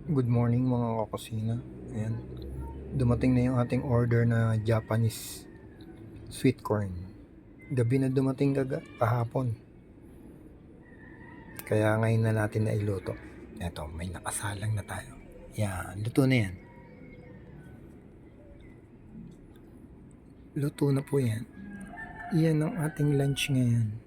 Good morning mga kakusina. Ayan. Dumating na yung ating order na Japanese sweet corn. Gabi na dumating kahapon. Kaya ngayon na natin na iluto. Eto, may nakasalang na tayo. Yan, luto na yan. Luto na po yan. Yan ang ating lunch ngayon.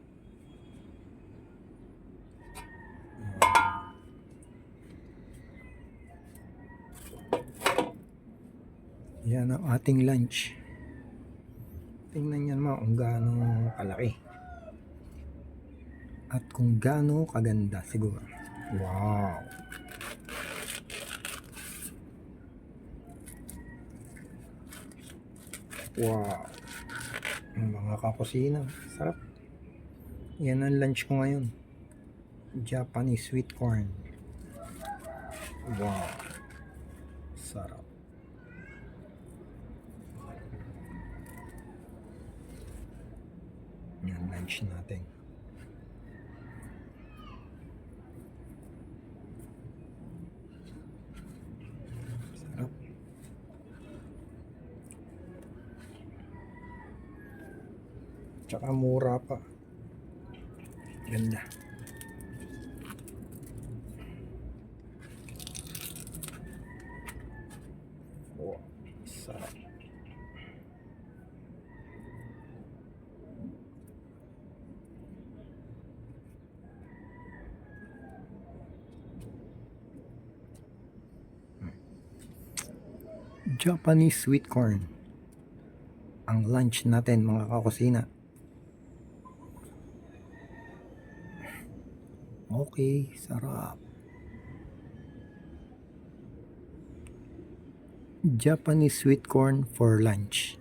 Yan ang ating lunch. Tingnan yan mo kung gaano kalaki. At kung gaano kaganda siguro. Wow! Wow! Mga kakusina, sarap. Yan ang lunch ko ngayon. Japanese sweet corn. Wow! Sarap. Yan lunch natin. Sarap. Tsaka mura pa. Ganda. Wow, sarap. Japanese sweet corn. Ang lunch natin mga kakusina. Okay, sarap. Japanese sweet corn for lunch.